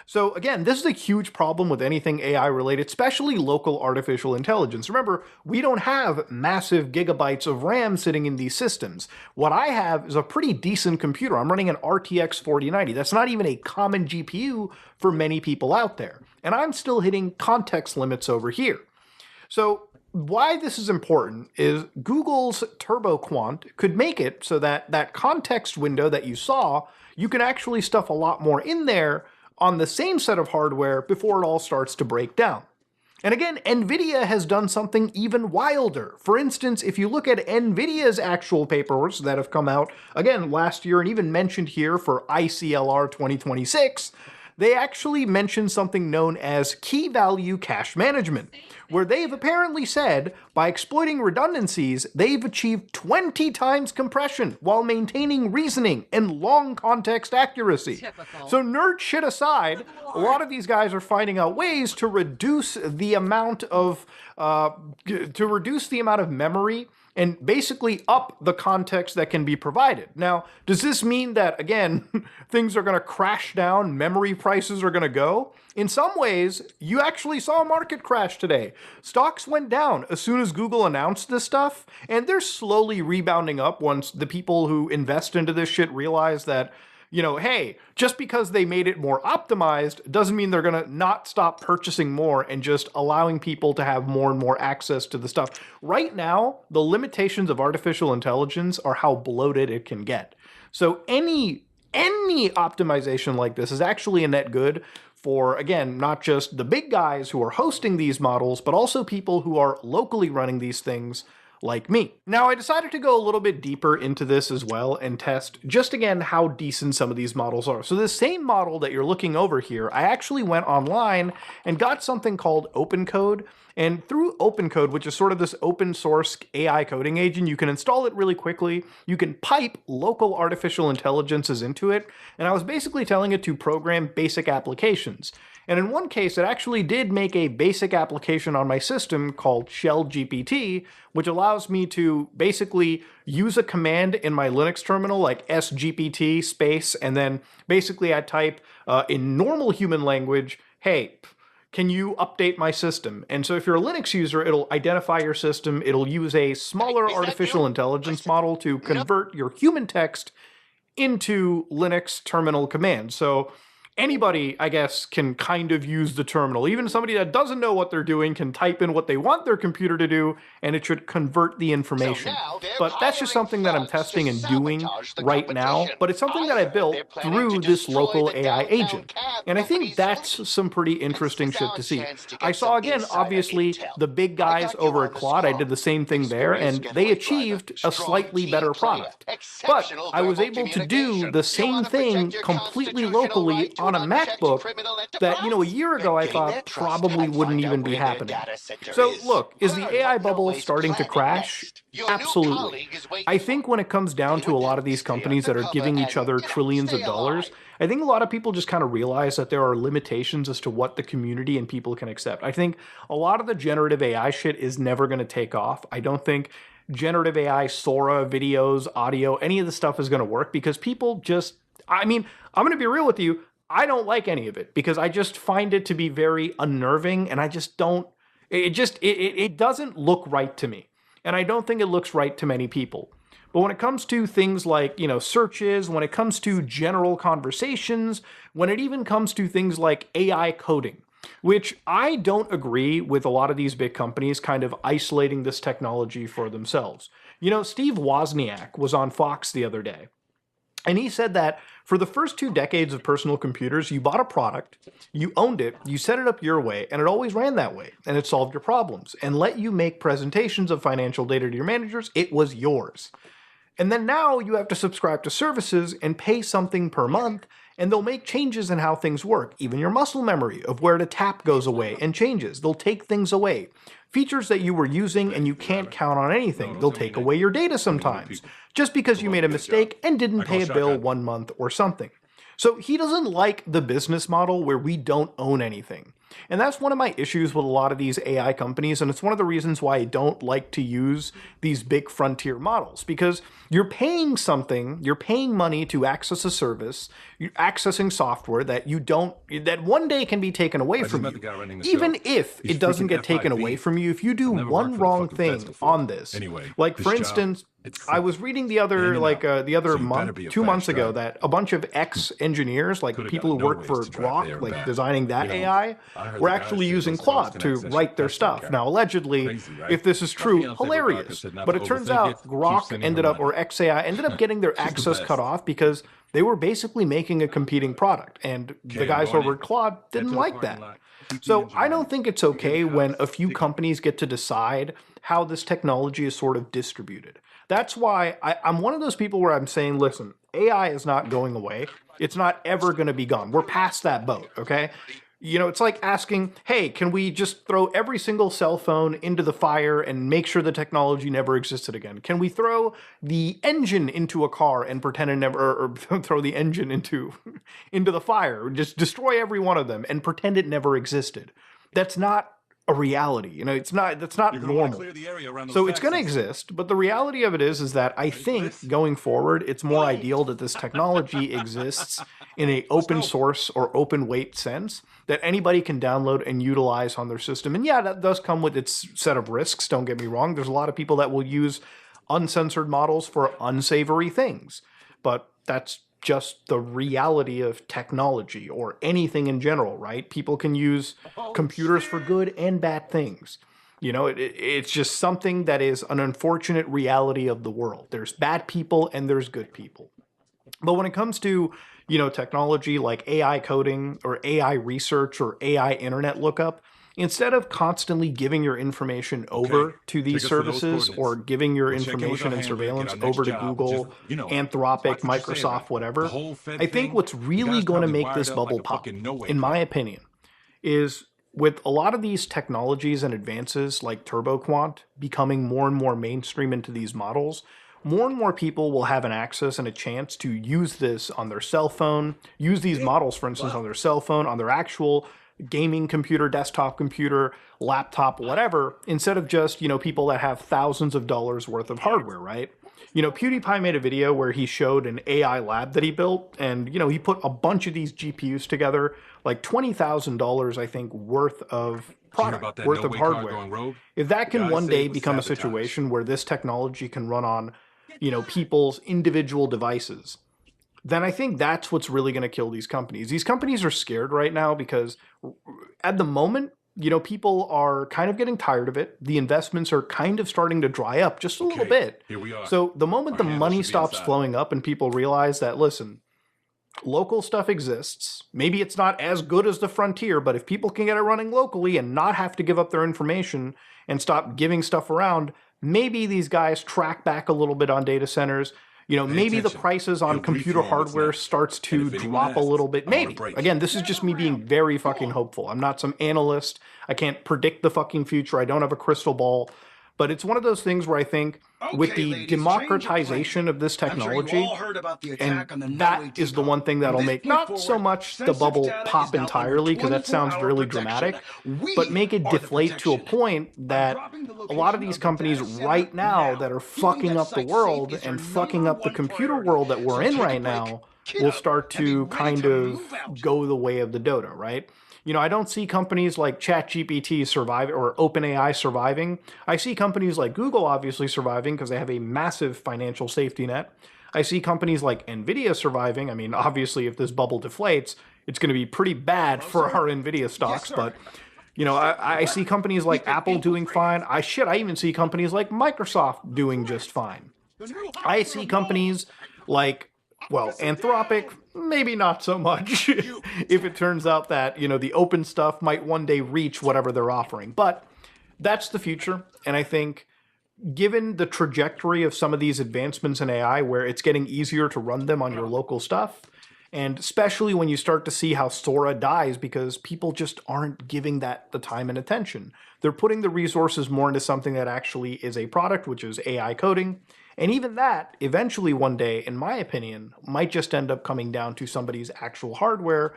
So again, this is a huge problem with anything AI related, especially local artificial intelligence. Remember, we don't have massive gigabytes of RAM sitting in these systems. What I have is a pretty decent computer. I'm running an RTX 4090. That's not even a common GPU for many people out there. And I'm still hitting context limits over here. So why this is important is Google's TurboQuant could make it so that that context window that you saw, you can actually stuff a lot more in there on the same set of hardware before it all starts to break down. And again, NVIDIA has done something even wilder. For instance, if you look at NVIDIA's actual papers that have come out, again, last year and even mentioned here for ICLR 2026, they actually mentioned something known as key value cache management, where they've apparently said by exploiting redundancies, they've achieved 20 times compression while maintaining reasoning and long context accuracy. Typical. So nerd shit aside, a lot of these guys are finding out ways to reduce the amount of memory and basically up the context that can be provided. Now, does this mean that, again, things are going to crash down, memory prices are going to go? In some ways, you actually saw a market crash today. Stocks went down as soon as Google announced this stuff, and they're slowly rebounding up once the people who invest into this shit realize that, hey, just because they made it more optimized doesn't mean they're going to not stop purchasing more and just allowing people to have more and more access to the stuff. Right now, the limitations of artificial intelligence are how bloated it can get. So any optimization like this is actually a net good for, again, not just the big guys who are hosting these models, but also people who are locally running these things like me. Now, I decided to go a little bit deeper into this as well and test just again how decent some of these models are. So this same model that you're looking over here, I actually went online and got something called OpenCode. And through OpenCode, which is sort of this open source AI coding agent, you can install it really quickly. You can pipe local artificial intelligences into it. And I was basically telling it to program basic applications. And in one case, it actually did make a basic application on my system called Shell GPT, which allows me to basically use a command in my Linux terminal like sgpt space, and then basically I type in normal human language, hey, can you update my system? And so if you're a Linux user, it'll identify your system. It'll use a smaller artificial intelligence model to convert your human text into Linux terminal commands. So anybody, I guess, can kind of use the terminal. Even somebody that doesn't know what they're doing can type in what they want their computer to do, and it should convert the information. But that's just something that I'm testing and doing right now. But it's something that I built through this local AI agent. And I think that's some pretty interesting shit to see. I saw, again, obviously, the big guys over at Claude. I did the same thing there, and they achieved a slightly better product. But I was able to do the same thing completely locally on a MacBook that, you know, a year ago I thought probably wouldn't even be happening. So look, is the AI bubble starting to crash? Absolutely. I think when it comes down to a lot of these companies that are giving each other trillions of dollars, I think a lot of people just kind of realize that there are limitations as to what the community and people can accept. I think a lot of the generative AI shit is never going to take off. I don't think generative AI, Sora, videos, audio, any of the stuff is going to work because people just, I mean, I'm going to be real with you. I don't like any of it because I just find it to be very unnerving and I just don't, it doesn't look right to me. And I don't think it looks right to many people. But when it comes to things like, you know, searches, when it comes to general conversations, when it even comes to things like AI coding, which I don't agree with a lot of these big companies kind of isolating this technology for themselves. You know, Steve Wozniak was on Fox the other day, and he said that for the first 2 decades of personal computers, you bought a product, you owned it, you set it up your way, and it always ran that way, and it solved your problems, and let you make presentations of financial data to your managers. It was yours. And then now you have to subscribe to services and pay something per month, and they'll make changes in how things work. Even your muscle memory of where to tap goes away and changes. They'll take things away. Features that you were using and you can't count on anything. They'll take away your data sometimes, just because you made a mistake and didn't pay a bill 1 month or something. So he doesn't like the business model where we don't own anything. And that's one of my issues with a lot of these AI companies, and it's one of the reasons why I don't like to use these big frontier models, because you're paying something, you're paying money to access a service, you're accessing software that you don't, that one day can be taken away from you. Even if it doesn't get taken away from you, if you do one wrong thing on this, like for instance, I was reading the other, month, 2 months ago, that a bunch of ex-engineers, like people who work for Grok, like designing that AI, were actually using Claude to write their stuff. Now, allegedly, if this is true, hilarious. But it turns out Grok ended up, or XAI, ended up getting their access cut off because they were basically making a competing product. And the guys over at Claude didn't like that. So I don't think it's okay when a few companies get to decide how this technology is sort of distributed. That's why I'm one of those people where I'm saying, listen, AI is not going away. It's not ever going to be gone. We're past that boat, okay? You know, it's like asking, hey, can we just throw every single cell phone into the fire and make sure the technology never existed again? Can we throw the engine into a car and pretend it never, or throw the engine into the fire, just destroy every one of them and pretend it never existed? That's not a reality. You know, that's not normal. So it's going to exist, but the reality of it is that I think going forward, it's more ideal that this technology exists in a open source or open weight sense that anybody can download and utilize on their system. And yeah, that does come with its set of risks. Don't get me wrong. There's a lot of people that will use uncensored models for unsavory things, but that's just the reality of technology or anything in general, right? People can use computers for good and bad things. You know, it's just something that is an unfortunate reality of the world. There's bad people and there's good people. But when it comes to, you know, technology like AI coding or AI research or AI internet lookup, instead of constantly giving your information over to these services or giving your information and surveillance over to Google, Anthropic, Microsoft, whatever, I think what's really going to make this bubble pop, in my opinion, is with a lot of these technologies and advances like TurboQuant becoming more and more mainstream into these models, more and more people will have an access and a chance to use this on their cell phone, use these models, for instance, on their cell phone, on their actual gaming computer, desktop computer, laptop, whatever, instead of just, you know, people that have thousands of dollars worth of hardware, right? You know, PewDiePie made a video where he showed an AI lab that he built, and, you know, he put a bunch of these GPUs together, like $20,000, I think, worth of product, worth of hardware. If that can one day become a situation where this technology can run on, you know, people's individual devices, then I think that's what's really going to kill these companies. These companies are scared right now because at the moment, you know, people are kind of getting tired of it. The investments are kind of starting to dry up just a little bit. Here we are. So the moment the money stops flowing up and people realize that, listen, local stuff exists. Maybe it's not as good as the frontier, but if people can get it running locally and not have to give up their information and stop giving stuff around, maybe these guys track back a little bit on data centers. You know, maybe the prices on computer hardware starts to drop a little bit. Maybe. Again, this is just me being very fucking hopeful. I'm not some analyst. I can't predict the fucking future. I don't have a crystal ball. But it's one of those things where I think with the democratization of this technology, and that is the one thing that'll make not so much the bubble pop entirely, because that sounds really dramatic, but make it deflate to a point that a lot of these companies right now that are fucking up the world and fucking up the computer world that we're in right now will start to kind of go the way of the dodo, right? You know, I don't see companies like ChatGPT survive or OpenAI surviving. I see companies like Google obviously surviving because they have a massive financial safety net. I see companies like NVIDIA surviving. I mean, obviously, if this bubble deflates, it's going to be pretty bad for our NVIDIA stocks. But, you know, I see companies like Apple doing fine. I even see companies like Microsoft doing just fine. I see companies like, well, Anthropic, maybe not so much if it turns out that, you know, the open stuff might one day reach whatever they're offering. But that's the future. And I think given the trajectory of some of these advancements in AI, where it's getting easier to run them on your local stuff, and especially when you start to see how Sora dies because people just aren't giving that the time and attention. They're putting the resources more into something that actually is a product, which is AI coding. And even that, eventually one day, in my opinion, might just end up coming down to somebody's actual hardware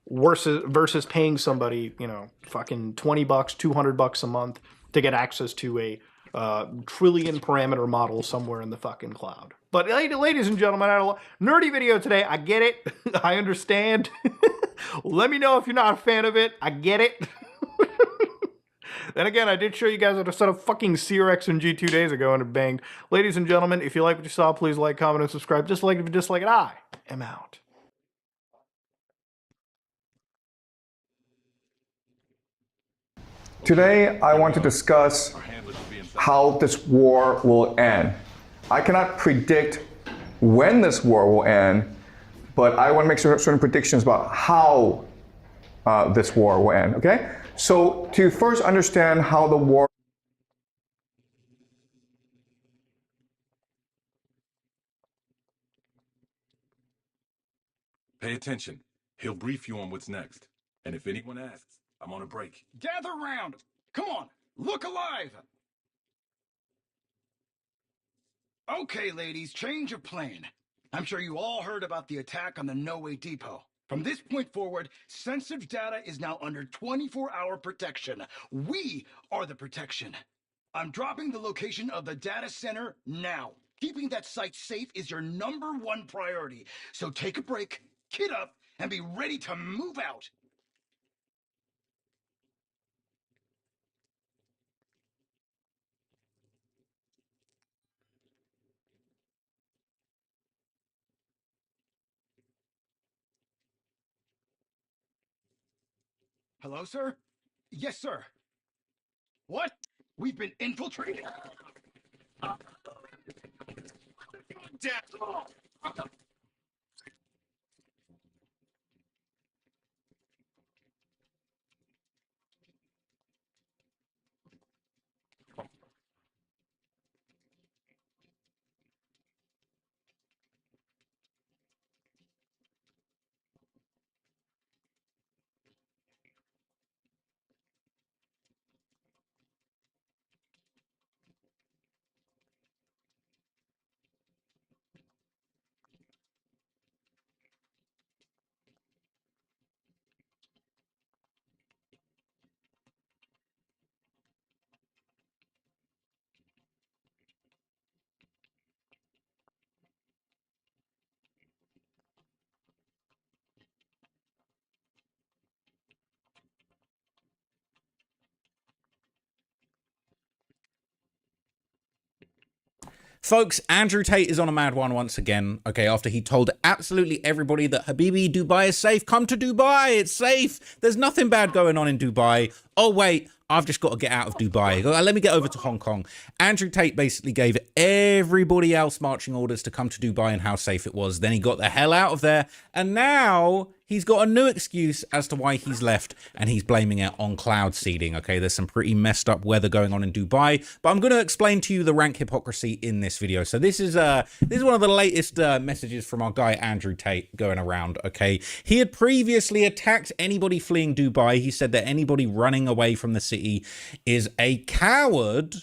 versus paying somebody, you know, fucking $20, $200 a month to get access to a trillion parameter model somewhere in the fucking cloud. But ladies and gentlemen, I had a nerdy video today. I get it. I understand. Let me know if you're not a fan of it. I get it. Then again, I did show you guys how to set up fucking CRX and G 2 days ago and it banged. Ladies and gentlemen, if you like what you saw, please like, comment, and subscribe. Just like if you dislike it, I am out. Today, I want to discuss how this war will end. I cannot predict when this war will end, but I want to make certain predictions about how this war will end, okay? So to first understand how the war Pay attention. He'll brief you on what's next. And if anyone asks, I'm on a break. Gather round. Come on, look alive. Okay, ladies, change of plan. I'm sure you all heard about the attack on the No Way Depot. From this point forward, sensitive data is now under 24-hour protection. We are the protection. I'm dropping the location of the data center now. Keeping that site safe is your #1 priority. So take a break, kit up, and be ready to move out. Hello, sir? Yes, sir. What? We've been infiltrated? Folks, Andrew Tate is on a mad one once again, okay, after he told absolutely everybody that Habibi, Dubai is safe. Come to Dubai, it's safe. There's nothing bad going on in Dubai. Oh, wait, I've just got to get out of Dubai. Let me get over to Hong Kong. Andrew Tate basically gave everybody else marching orders to come to Dubai and how safe it was. Then he got the hell out of there, and now he's got a new excuse as to why he's left, and he's blaming it on cloud seeding. Okay, there's some pretty messed up weather going on in Dubai, but I'm going to explain to you the rank hypocrisy in this video. So this is one of the latest messages from our guy Andrew Tate going around. Okay, he had previously attacked anybody fleeing Dubai. He said that anybody running away from the city is a coward.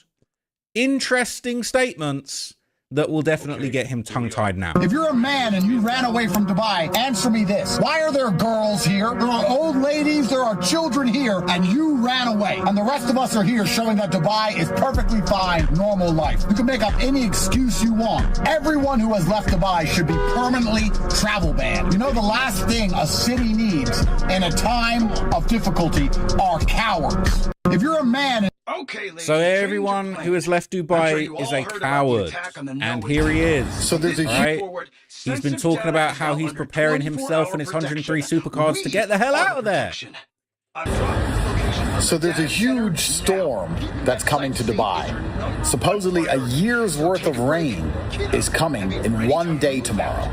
Interesting statements that will definitely get him tongue-tied now. If you're a man and you ran away from Dubai, answer me this. Why are there girls here? There are old ladies, there are children here, and you ran away. And the rest of us are here showing that Dubai is perfectly fine, normal life. You can make up any excuse you want. Everyone who has left Dubai should be permanently travel banned. You know, the last thing a city needs in a time of difficulty are cowards. If you're a man... So everyone who has left Dubai is a coward, and here he is. So there's a He's been talking about how he's preparing himself and his 103 supercars to get the hell out of there. So there's a huge storm that's coming to Dubai. Supposedly a year's worth of rain is coming in one day tomorrow.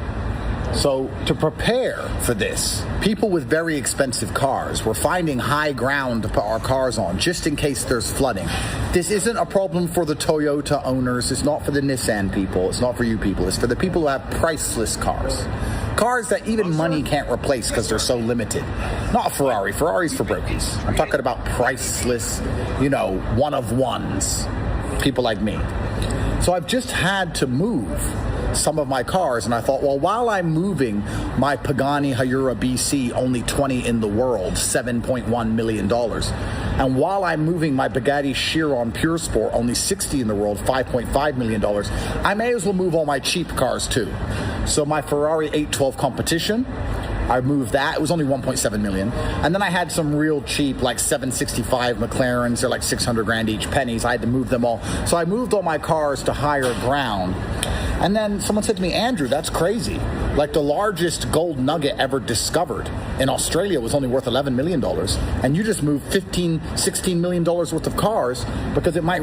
So to prepare for this, people with very expensive cars were finding high ground to put our cars on just in case there's flooding. This isn't a problem for the Toyota owners. It's not for the Nissan people. It's not for you people. It's for the people who have priceless cars. Cars that even money can't replace because they're so limited. Not a Ferrari. Ferrari's for brokies. I'm talking about priceless, you know, one-of-ones. People like me. So I've just had to move some of my cars, and I thought, well, while I'm moving my Pagani Hura BC, only 20 in the world, $7.1 million, and while I'm moving my Bugatti Chiron Pure Sport, only 60 in the world, $5.5 million, I may as well move all my cheap cars too. So my Ferrari 812 Competition, I moved that. It was only 1.7 million. And then I had some real cheap, like 765 McLarens. They're like 600 grand each, pennies. I had to move them all. So I moved all my cars to higher ground. And then someone said to me, Andrew, that's crazy. Like the largest gold nugget ever discovered in Australia was only worth $11 million. And you just moved $15, $16 million worth of cars because it might